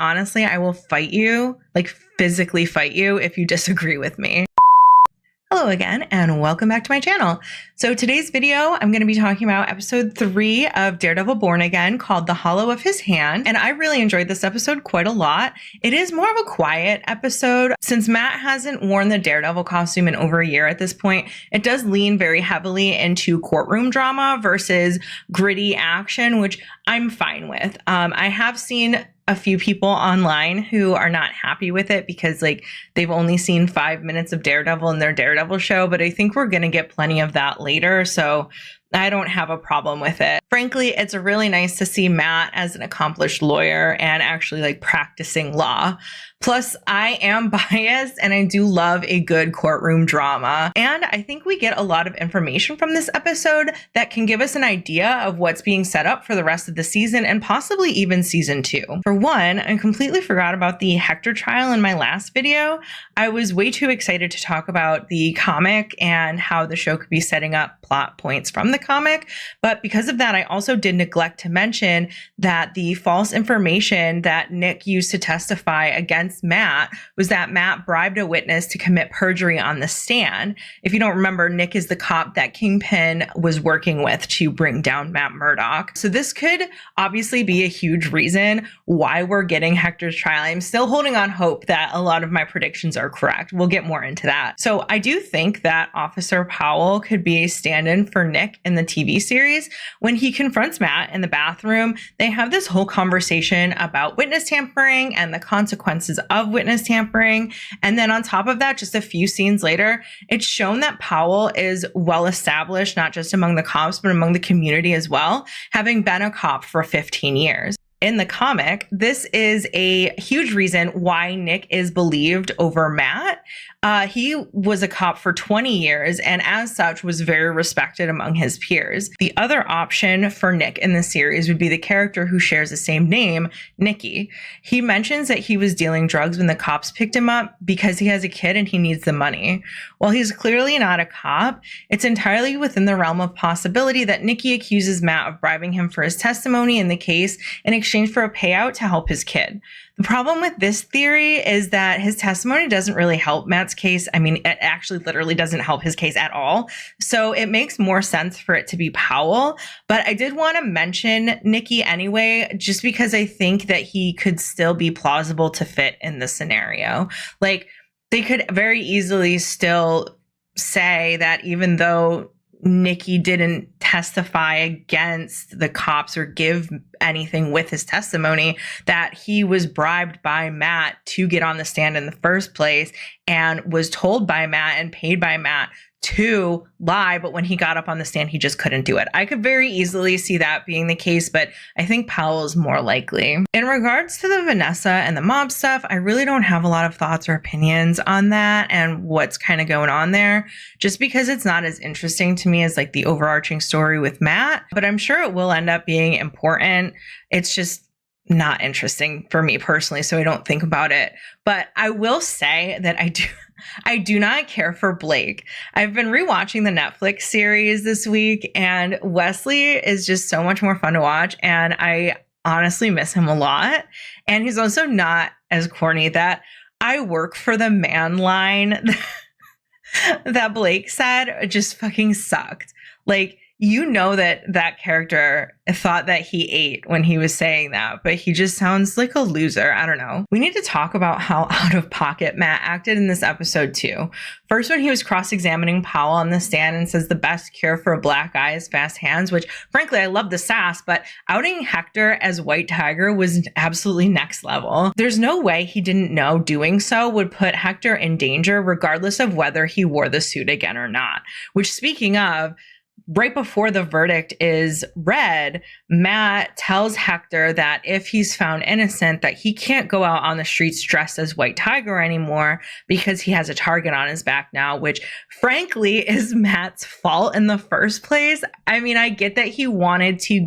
honestly, I will fight you, like physically fight you if you disagree with me. Hello again, and welcome back to my channel. So today's video, I'm going to be talking about episode 3 of Daredevil Born Again, called The Hollow of His Hand. And I really enjoyed this episode quite a lot. It is more of a quiet episode. Since Matt hasn't worn the Daredevil costume in over a year at this point, it does lean very heavily into courtroom drama versus gritty action, which I'm fine with. I have seen a few people online who are not happy with it because like they've only seen 5 minutes of Daredevil in their Daredevil show, but I think we're going to get plenty of that later. So I don't have a problem with it. Frankly, it's really nice to see Matt as an accomplished lawyer and actually like practicing law. Plus, I am biased and I do love a good courtroom drama. And I think we get a lot of information from this episode that can give us an idea of what's being set up for the rest of the season and possibly even season 2. For one, I completely forgot about the Hector trial in my last video. I was way too excited to talk about the comic and how the show could be setting up plot points from the comic. But because of that, I also did neglect to mention that the false information that Nick used to testify against Matt was that Matt bribed a witness to commit perjury on the stand. If you don't remember, Nick is the cop that Kingpin was working with to bring down Matt Murdock. So this could obviously be a huge reason why we're getting Hector's trial. I'm still holding on hope that a lot of my predictions are correct. We'll get more into that. So I do think that Officer Powell could be a stand-in for Nick in the TV series. When he confronts Matt in the bathroom, they have this whole conversation about witness tampering and the consequences of witness tampering. And then on top of that, just a few scenes later, it's shown that Powell is well established, not just among the cops, but among the community as well, having been a cop for 15 years. In the comic, this is a huge reason why Nick is believed over Matt. He was a cop for 20 years and as such was very respected among his peers. The other option for Nick in the series would be the character who shares the same name, Nikki. He mentions that he was dealing drugs when the cops picked him up because he has a kid and he needs the money. While he's clearly not a cop, it's entirely within the realm of possibility that Nikki accuses Matt of bribing him for his testimony in the case in exchange for a payout to help his kid. The problem with this theory is that his testimony doesn't really help Matt's case. I mean, it actually literally doesn't help his case at all. So it makes more sense for it to be Powell. But I did want to mention Nikki anyway, just because I think that he could still be plausible to fit in the scenario. Like, they could very easily still say that even though Nikki didn't testify against the cops or give anything with his testimony, that he was bribed by Matt to get on the stand in the first place and was told by Matt and paid by Matt to lie, but when he got up on the stand, he just couldn't do it. I could very easily see that being the case, but I think Powell is more likely. In regards to the Vanessa and the mob stuff, I really don't have a lot of thoughts or opinions on that and what's kind of going on there, just because it's not as interesting to me as like the overarching story with Matt, but I'm sure it will end up being important. It's just not interesting for me personally, so I don't think about it. But I will say that I do not care for Blake. I've been rewatching the Netflix series this week, and Wesley is just so much more fun to watch, and I honestly miss him a lot. And he's also not as corny. That "I work for the man" line that Blake said just fucking sucked. Like, you know that character thought that he ate when he was saying that, but he just sounds like a loser. I don't know. We need to talk about how out of pocket Matt acted in this episode too. First, when he was cross-examining Powell on the stand and says the best cure for a black eye is fast hands, which frankly, I love the sass, but outing Hector as White Tiger was absolutely next level. There's no way he didn't know doing so would put Hector in danger regardless of whether he wore the suit again or not. Which, speaking of, right before the verdict is read, Matt tells Hector that if he's found innocent, that he can't go out on the streets dressed as White Tiger anymore because he has a target on his back now, which frankly is Matt's fault in the first place. I mean, I get that he wanted to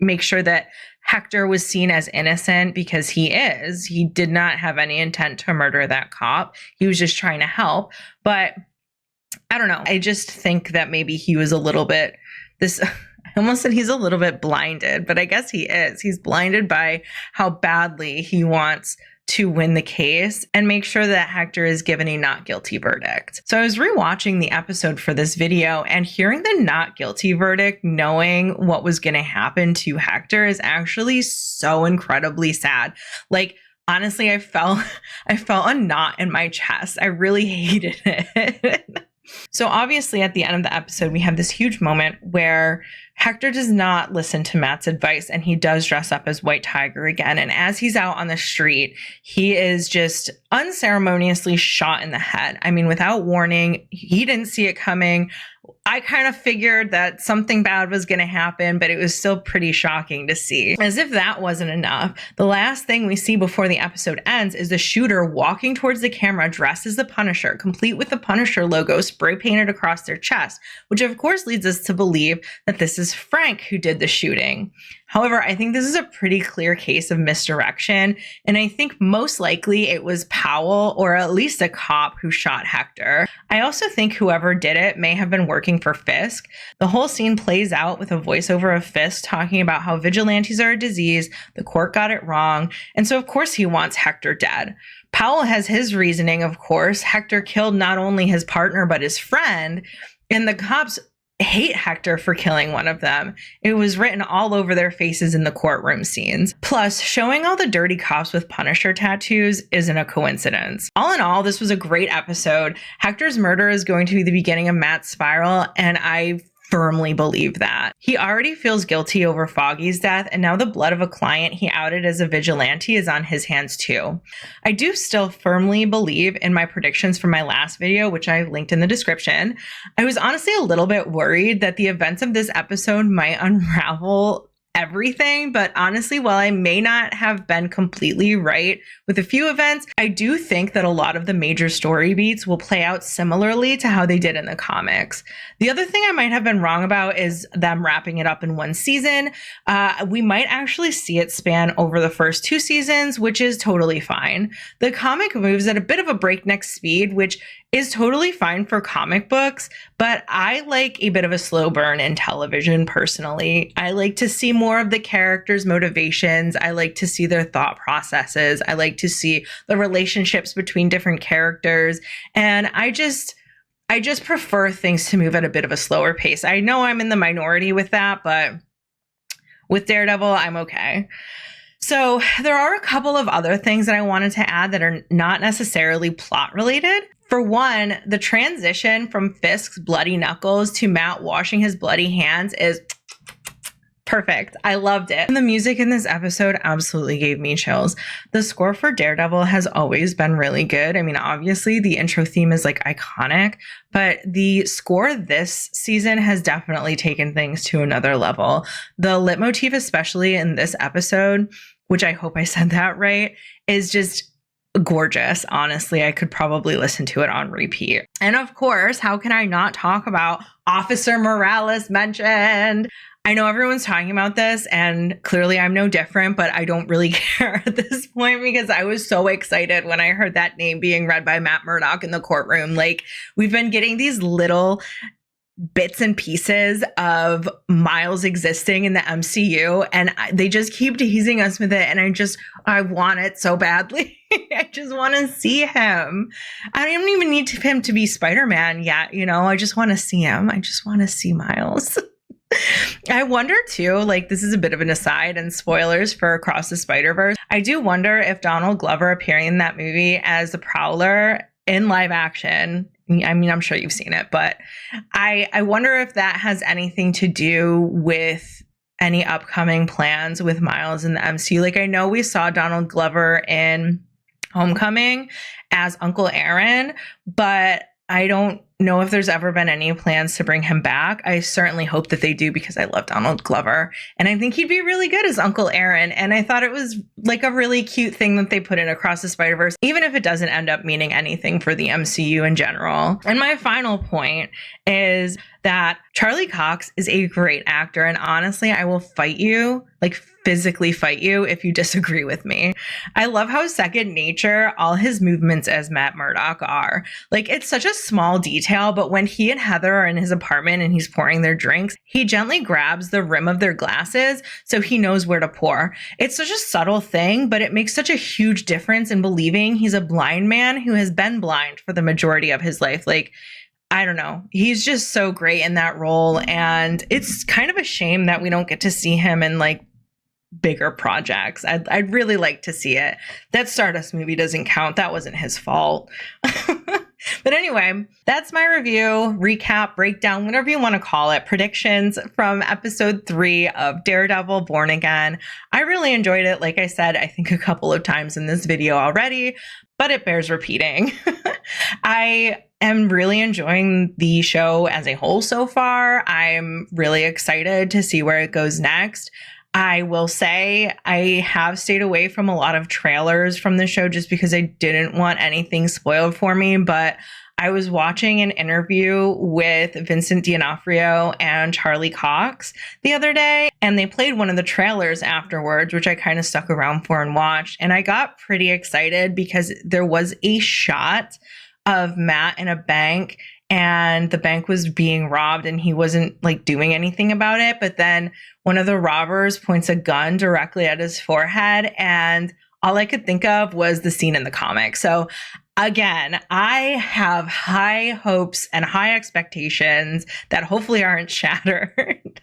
make sure that Hector was seen as innocent because he is. He did not have any intent to murder that cop. He was just trying to help. But I don't know. I just think that maybe he was a little bit I almost said he's a little bit blinded, but I guess he is. He's blinded by how badly he wants to win the case and make sure that Hector is given a not guilty verdict. So I was rewatching the episode for this video, and hearing the not guilty verdict, knowing what was going to happen to Hector, is actually so incredibly sad. Like, honestly, I felt a knot in my chest. I really hated it. So obviously at the end of the episode, we have this huge moment where Hector does not listen to Matt's advice, and he does dress up as White Tiger again. And as he's out on the street, he is just unceremoniously shot in the head. I mean, without warning, he didn't see it coming. I kind of figured that something bad was going to happen, but it was still pretty shocking to see. As if that wasn't enough, the last thing we see before the episode ends is the shooter walking towards the camera dressed as the Punisher, complete with the Punisher logo spray painted across their chest, which of course leads us to believe that this is Frank who did the shooting. However, I think this is a pretty clear case of misdirection, and I think most likely it was Powell, or at least a cop, who shot Hector. I also think whoever did it may have been working for Fisk. The whole scene plays out with a voiceover of Fisk talking about how vigilantes are a disease, the court got it wrong, and so of course he wants Hector dead. Powell has his reasoning, of course. Hector killed not only his partner but his friend, and the cops hate Hector for killing one of them. It was written all over their faces in the courtroom scenes. Plus, showing all the dirty cops with Punisher tattoos isn't a coincidence. All in all, this was a great episode. Hector's murder is going to be the beginning of Matt's spiral, and I firmly believe that. He already feels guilty over Foggy's death, and now the blood of a client he outed as a vigilante is on his hands too. I do still firmly believe in my predictions from my last video, which I linked in the description. I was honestly a little bit worried that the events of this episode might unravel everything, but honestly, while I may not have been completely right with a few events, I do think that a lot of the major story beats will play out similarly to how they did in the comics. The other thing I might have been wrong about is them wrapping it up in one season. We might actually see it span over the first 2 seasons, which is totally fine. The comic moves at a bit of a breakneck speed, which is totally fine for comic books, but I like a bit of a slow burn in television personally. I like to see more of the characters' motivations. I like to see their thought processes. I like to see the relationships between different characters. And I just prefer things to move at a bit of a slower pace. I know I'm in the minority with that, but with Daredevil, I'm okay. So there are a couple of other things that I wanted to add that are not necessarily plot related. For one, the transition from Fisk's bloody knuckles to Matt washing his bloody hands is perfect. I loved it. And the music in this episode absolutely gave me chills. The score for Daredevil has always been really good. I mean, obviously the intro theme is like iconic, but the score this season has definitely taken things to another level. The leitmotif, especially in this episode, which I hope I said that right, is just gorgeous. Honestly, I could probably listen to it on repeat. And of course, how can I not talk about Officer Morales mentioned? I know everyone's talking about this, and clearly I'm no different, but I don't really care at this point because I was so excited when I heard that name being read by Matt Murdock in the courtroom. Like, we've been getting these little bits and pieces of Miles existing in the MCU, and they just keep teasing us with it, and I want it so badly. I just want to see him. I don't even need him to be Spider-Man yet, you know? I just want to see him. I just want to see Miles. I wonder too, like, this is a bit of an aside and spoilers for Across the Spider-Verse. I do wonder if Donald Glover appearing in that movie as the Prowler in live action, I mean, I'm sure you've seen it, but I wonder if that has anything to do with any upcoming plans with Miles in the MCU. Like, I know we saw Donald Glover in Homecoming as Uncle Aaron, but I don't know if there's ever been any plans to bring him back. I certainly hope that they do because I love Donald Glover and I think he'd be really good as Uncle Aaron. And I thought it was like a really cute thing that they put in Across the Spider-Verse, even if it doesn't end up meaning anything for the MCU in general. And my final point is that Charlie Cox is a great actor. And honestly, I will fight you, like physically fight you, if you disagree with me. I love how second nature all his movements as Matt Murdock are. Like, it's such a small detail detail, but when he and Heather are in his apartment and he's pouring their drinks, he gently grabs the rim of their glasses so he knows where to pour. It's such a subtle thing, but it makes such a huge difference in believing he's a blind man who has been blind for the majority of his life. Like, I don't know. He's just so great in that role. And it's kind of a shame that we don't get to see him in like bigger projects. I'd really like to see it. That Stardust movie doesn't count. That wasn't his fault. But anyway, that's my review, recap, breakdown, whatever you want to call it, predictions from episode 3 of Daredevil Born Again. I really enjoyed it. Like I said, I think a couple of times in this video already, but it bears repeating. I am really enjoying the show as a whole so far. I'm really excited to see where it goes next. I will say I have stayed away from a lot of trailers from the show just because I didn't want anything spoiled for me. But I was watching an interview with Vincent D'Onofrio and Charlie Cox the other day, and they played one of the trailers afterwards, which I kind of stuck around for and watched. And I got pretty excited because there was a shot of Matt in a bank, and the bank was being robbed and he wasn't like doing anything about it. But then one of the robbers points a gun directly at his forehead, and all I could think of was the scene in the comic. So again, I have high hopes and high expectations that hopefully aren't shattered,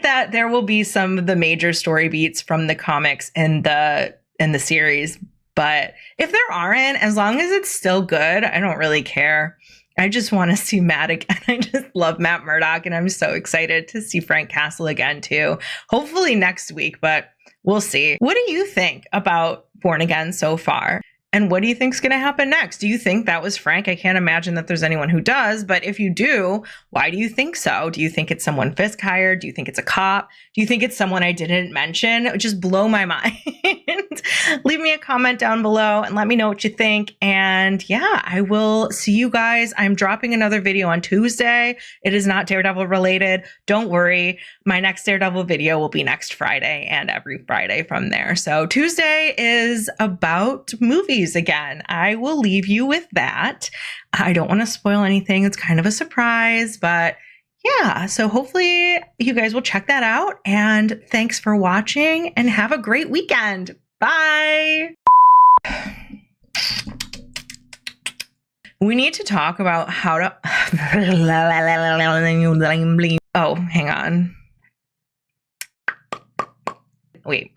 that there will be some of the major story beats from the comics in the series. But if there aren't, as long as it's still good, I don't really care. I just want to see Matt again. I just love Matt Murdock, and I'm so excited to see Frank Castle again too. Hopefully next week, but we'll see. What do you think about Born Again so far? And what do you think is going to happen next? Do you think that was Frank? I can't imagine that there's anyone who does, but if you do, why do you think so? Do you think it's someone Fisk hired? Do you think it's a cop? Do you think it's someone I didn't mention? Just blow my mind. Leave me a comment down below and let me know what you think. And yeah, I will see you guys. I'm dropping another video on Tuesday. It is not Daredevil related. Don't worry. My next Daredevil video will be next Friday and every Friday from there. So Tuesday is about movies again. I will leave you with that. I don't want to spoil anything. It's kind of a surprise, but yeah, so hopefully you guys will check that out. And thanks for watching and have a great weekend. Bye. We need to talk about how to... Oh, hang on. Wait.